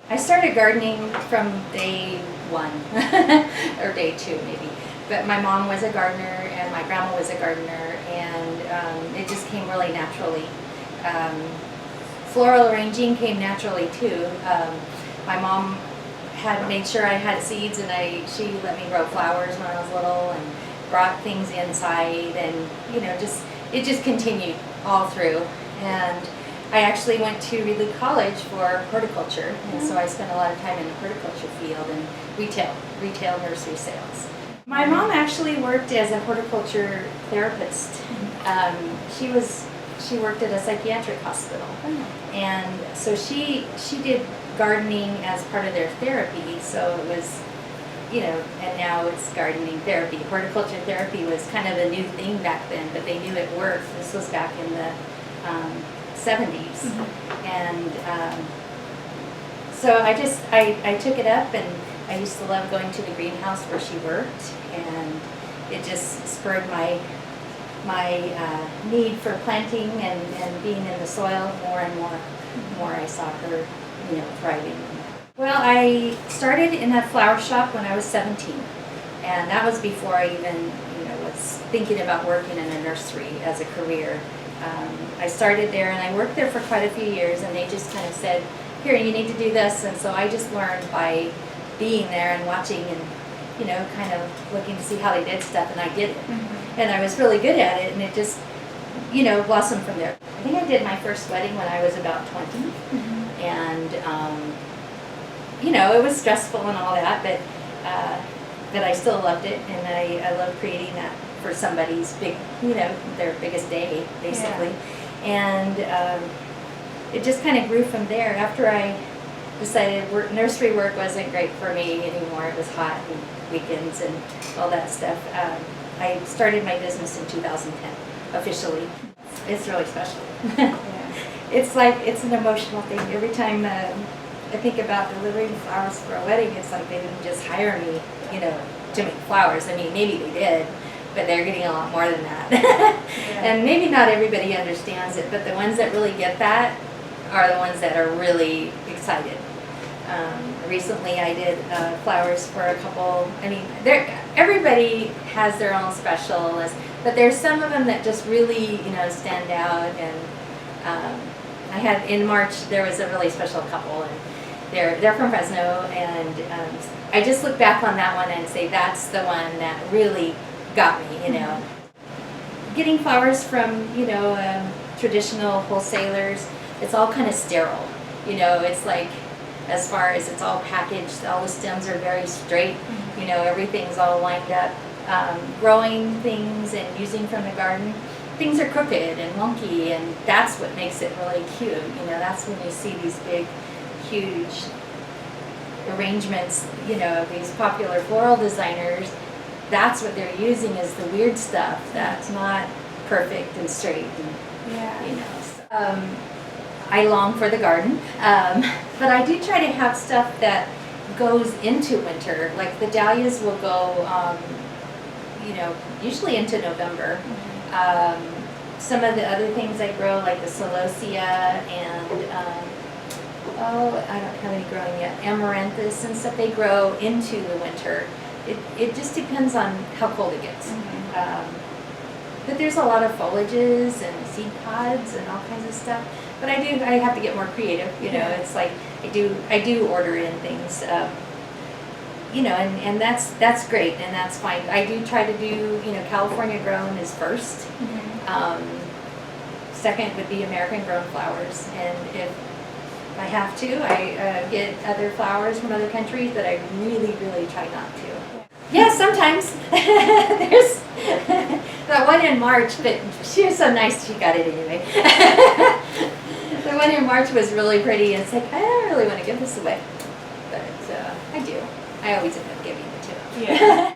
I started gardening from day one, or day two maybe. But my mom was a gardener and my grandma was a gardener, and it just came really naturally. Floral arranging came naturally too. My mom had made sure I had seeds, and she let me grow flowers when I was little and brought things inside, and it just continued all through. And I actually went to Reed College for horticulture, and so I spent a lot of time in the horticulture field and retail nursery sales. My mom actually worked as a horticulture therapist. She worked at a psychiatric hospital, and so she did gardening as part of their therapy. So it was, and now it's gardening therapy. Horticulture therapy was kind of a new thing back then, but they knew it worked. This was back in the 70s, and so I took it up, and I used to love going to the greenhouse where she worked, and it just spurred my need for planting and being in the soil more and more. The more I saw her, thriving. Well, I started in a flower shop when I was 17, and that was before I even was thinking about working in a nursery as a career. I started there, and I worked there for quite a few years, and they just kind of said, here, you need to do this, and so I just learned by being there and watching and kind of looking to see how they did stuff, and I did it. And I was really good at it, and it just blossomed from there. I think I did my first wedding when I was about 20, and it was stressful and all that, but I still loved it, and I love creating that for somebody's their biggest day, basically. And it just kind of grew from there. After I decided nursery work wasn't great for me anymore, it was hot and weekends and all that stuff, I started my business in 2010, officially. It's really special. It's an emotional thing. Every time I think about delivering flowers for a wedding, it's like they didn't just hire me, to make flowers. I mean, maybe they did, but they're getting a lot more than that. And maybe not everybody understands it, but the ones that really get that are the ones that are really excited. Recently I did flowers for a couple. I mean, everybody has their own special list, but there's some of them that just really, stand out. And I had, in March, there was a really special couple, and they're from Fresno, and I just look back on that one and say that's the one that really got me, Getting flowers from, traditional wholesalers, it's all kind of sterile, it's like, as far as it's all packaged, all the stems are very straight, everything's all lined up. Growing things and using from the garden, things are crooked and wonky, and that's what makes it really cute. That's when you see these big, huge arrangements, of these popular floral designers. That's what they're using, is the weird stuff that's not perfect and straight. And, so, I long for the garden, but I do try to have stuff that goes into winter. Like the dahlias will go, usually into November. Some of the other things I grow, like the celosia and I don't have any growing yet, amaranthus and stuff, they grow into the winter. It just depends on how cold it gets. But there's a lot of foliages and seed pods and all kinds of stuff. But I have to get more creative, It's like I do order in things, and that's great, and that's fine. I do try to do, California grown is first. Second would be American grown flowers, and if I have to, I get other flowers from other countries, but I really, really try not to. Yeah, sometimes. There's that one in March, but she was so nice she got it anyway. The one in March was really pretty, and it's like, I don't really want to give this away. But I do. I always end up giving it to them. Yeah.